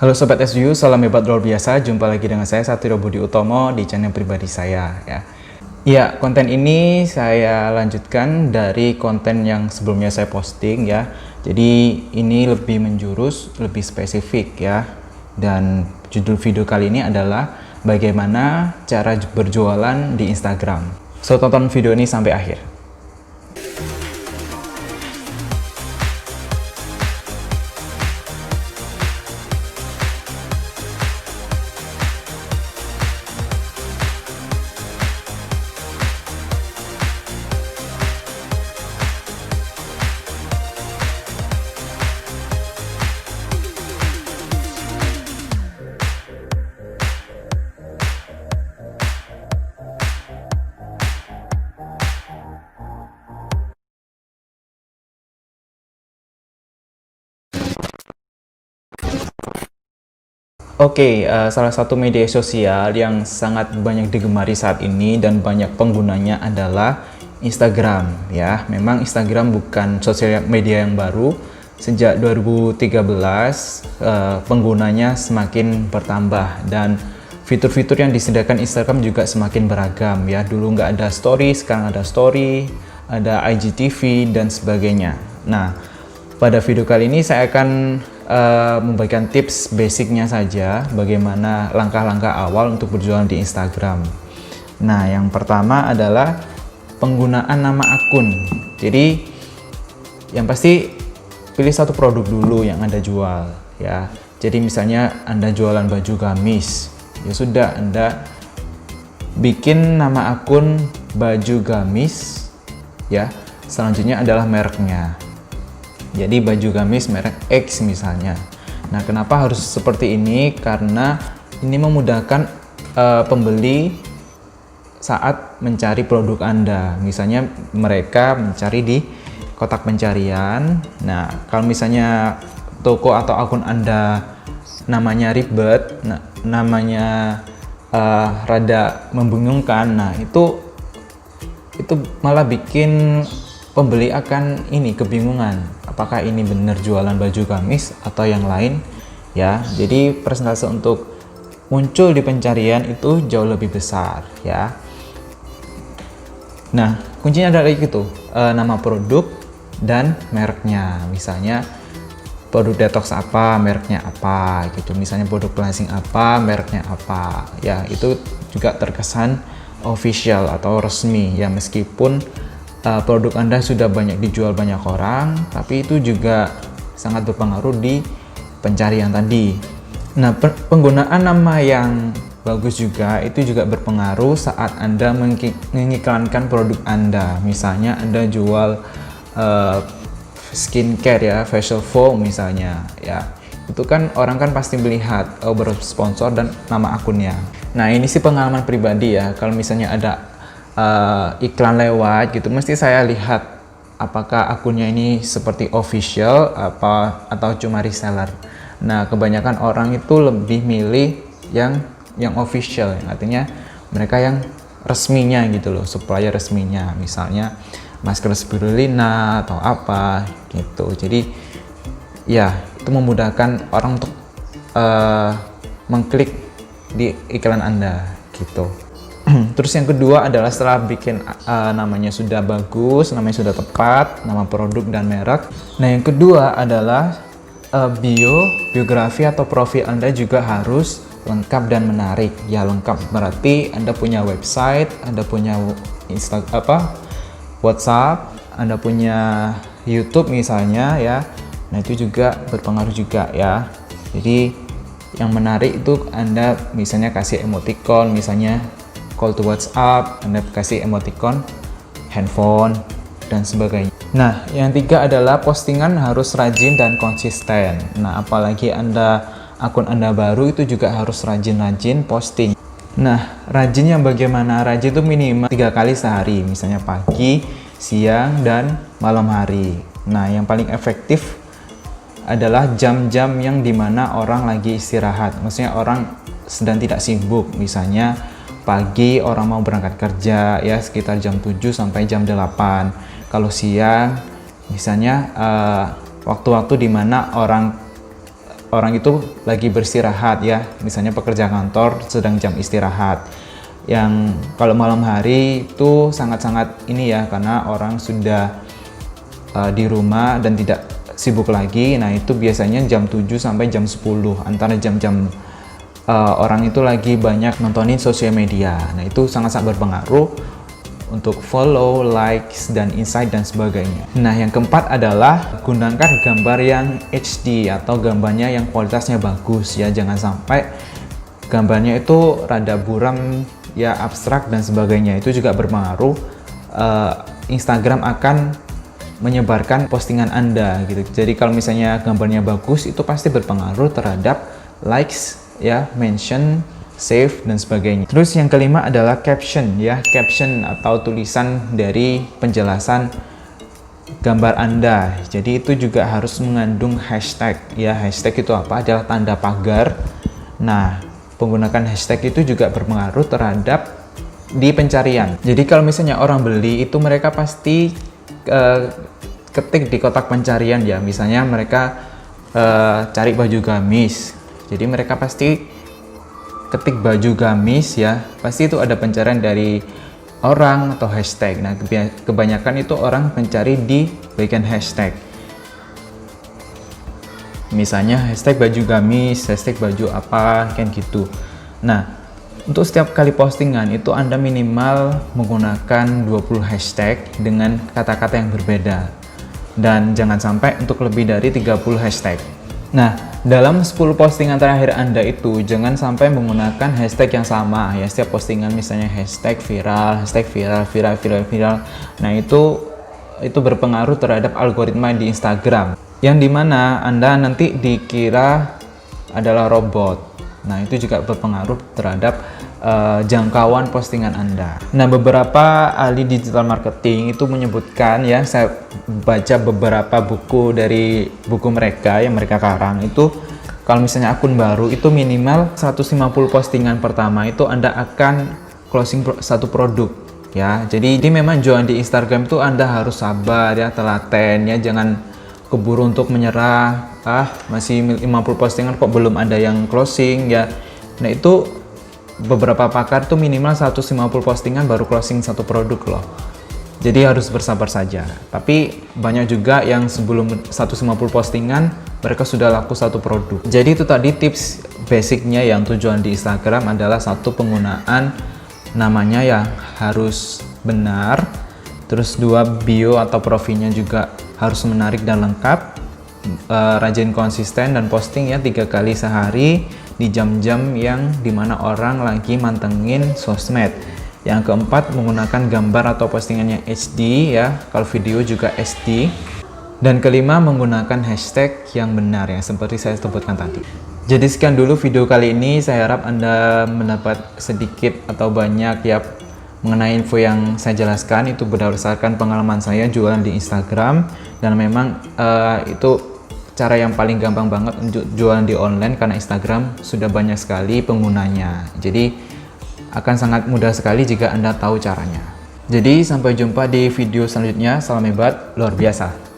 Halo Sobat SU, salam hebat luar biasa. Jumpa lagi dengan saya Satrio Budi Utomo di channel pribadi saya ya. Ya, konten ini saya lanjutkan dari konten yang sebelumnya saya posting ya. Jadi ini lebih menjurus, lebih spesifik ya. Dan judul video kali ini adalah bagaimana cara berjualan di Instagram. So tonton video ini sampai akhir. Oke, salah satu media sosial yang sangat banyak digemari saat ini dan banyak penggunanya adalah Instagram ya. Memang Instagram bukan sosial media yang baru. Sejak 2013 penggunanya semakin bertambah dan fitur-fitur yang disediakan Instagram juga semakin beragam ya. Dulu nggak ada story, sekarang ada story, ada IGTV dan sebagainya. Nah, pada video kali ini saya akan membagikan tips basicnya saja, bagaimana langkah-langkah awal untuk berjualan di Instagram. Nah, yang pertama adalah penggunaan nama akun. Jadi, yang pasti pilih satu produk dulu yang Anda jual ya. Jadi misalnya Anda jualan baju gamis, ya sudah Anda bikin nama akun baju gamis ya. Selanjutnya adalah mereknya. Jadi baju gamis merek X misalnya. Nah, kenapa harus seperti ini? Karena ini memudahkan pembeli saat mencari produk Anda. Misalnya mereka mencari di kotak pencarian. Nah, kalau misalnya toko atau akun Anda namanya ribet, namanya rada membingungkan. Nah, itu malah bikin pembeli akan kebingungan. Apakah ini benar jualan baju gamis atau yang lain ya. Jadi persentase untuk muncul di pencarian itu jauh lebih besar ya. Nah, kuncinya adalah itu, nama produk dan mereknya. Misalnya produk detox apa, mereknya apa gitu. Misalnya produk cleansing apa, mereknya apa. Ya, itu juga terkesan official atau resmi ya, meskipun produk Anda sudah banyak dijual banyak orang, tapi itu juga sangat berpengaruh di pencarian tadi. Nah, penggunaan nama yang bagus juga itu juga berpengaruh saat Anda mengiklankan produk Anda. Misalnya Anda jual skincare ya, facial foam misalnya ya. Itu kan orang kan pasti melihat bersponsor dan nama akunnya. Nah, ini sih pengalaman pribadi ya. Kalau misalnya ada iklan lewat gitu, mesti saya lihat apakah akunnya ini seperti official atau cuma reseller. Nah, kebanyakan orang itu lebih milih yang official, artinya mereka yang resminya gitu loh, supplier resminya, misalnya masker spirulina atau apa gitu. Jadi ya, itu memudahkan orang untuk mengklik di iklan Anda gitu. Terus yang kedua adalah setelah bikin namanya sudah bagus, namanya sudah tepat, nama produk dan merek. Nah, yang kedua adalah biografi atau profil Anda juga harus lengkap dan menarik. Ya, lengkap berarti Anda punya website, Anda punya WhatsApp, Anda punya YouTube misalnya ya. Nah, itu juga berpengaruh juga ya. Jadi yang menarik itu Anda misalnya kasih emoticon, misalnya call to WhatsApp, Anda kasih emoticon handphone dan sebagainya. Nah, yang tiga adalah postingan harus rajin dan konsisten. Nah, apalagi akun Anda baru itu juga harus rajin-rajin posting. Nah, rajin yang bagaimana? Rajin itu minimal 3 kali sehari, misalnya pagi, siang, dan malam hari. Nah, yang paling efektif adalah jam-jam yang dimana orang lagi istirahat. Maksudnya orang sedang tidak sibuk, misalnya pagi orang mau berangkat kerja ya sekitar jam 7 sampai jam 8. Kalau siang misalnya waktu-waktu dimana orang orang itu lagi beristirahat ya, misalnya pekerja kantor sedang jam istirahat. Yang kalau malam hari itu sangat-sangat ini ya, karena orang sudah di rumah dan tidak sibuk lagi. Nah itu biasanya jam 7 sampai jam 10, antara jam-jam orang itu lagi banyak nontonin sosial media. Nah itu sangat-sangat berpengaruh untuk follow, likes, dan insight dan sebagainya. Nah yang keempat adalah gunakan gambar yang HD atau gambarnya yang kualitasnya bagus ya. Jangan sampai gambarnya itu rada buram ya, abstrak dan sebagainya. Itu juga berpengaruh. Instagram akan menyebarkan postingan Anda gitu. Jadi kalau misalnya gambarnya bagus, itu pasti berpengaruh terhadap likes ya, mention, save, dan sebagainya. Terus yang kelima adalah caption ya, caption atau tulisan dari penjelasan gambar Anda. Jadi itu juga harus mengandung hashtag ya. Hashtag itu apa? Adalah tanda pagar. Nah, penggunaan hashtag itu juga berpengaruh terhadap di pencarian. Jadi kalau misalnya orang beli itu mereka pasti ketik di kotak pencarian ya. Misalnya mereka cari baju gamis. Jadi mereka pasti ketik baju gamis ya, pasti itu ada pencarian dari orang atau hashtag. Nah kebanyakan itu orang mencari di bagian hashtag, misalnya hashtag baju gamis, hashtag baju apa, kan gitu. Nah untuk setiap kali postingan itu Anda minimal menggunakan 20 hashtag dengan kata-kata yang berbeda, dan jangan sampai untuk lebih dari 30 hashtag. Nah, dalam 10 postingan terakhir Anda itu jangan sampai menggunakan hashtag yang sama ya. Setiap postingan misalnya hashtag viral, viral. Nah, itu berpengaruh terhadap algoritma di Instagram, yang dimana Anda nanti dikira adalah robot. Nah, itu juga berpengaruh terhadap jangkauan postingan Anda. Nah, beberapa ahli digital marketing itu menyebutkan ya, saya baca beberapa buku dari buku mereka yang mereka karang itu, kalau misalnya akun baru itu minimal 150 postingan pertama itu Anda akan closing satu produk ya. Jadi memang jualan di Instagram itu Anda harus sabar ya, telaten ya, jangan keburu untuk menyerah. Masih 50 postingan kok belum ada yang closing ya. Nah itu beberapa pakar tuh minimal 150 postingan baru closing satu produk loh. Jadi harus bersabar saja. Tapi banyak juga yang sebelum 150 postingan mereka sudah laku satu produk. Jadi itu tadi tips basicnya yang tujuan di Instagram adalah satu, penggunaan namanya yang harus benar. Terus dua, bio atau profilnya juga harus menarik dan lengkap. Rajin konsisten dan posting ya 3 kali sehari di jam-jam yang dimana orang lagi mantengin sosmed. Yang keempat, menggunakan gambar atau postingannya HD ya, kalau video juga HD. Dan kelima, menggunakan hashtag yang benar ya, seperti saya sebutkan tadi. Jadi sekian dulu video kali ini, saya harap Anda mendapat sedikit atau banyak ya mengenai info yang saya jelaskan. Itu berdasarkan pengalaman saya jualan di Instagram, dan memang itu cara yang paling gampang banget untuk jualan di online karena Instagram sudah banyak sekali penggunanya. Jadi akan sangat mudah sekali jika Anda tahu caranya. Jadi sampai jumpa di video selanjutnya. Salam hebat, luar biasa.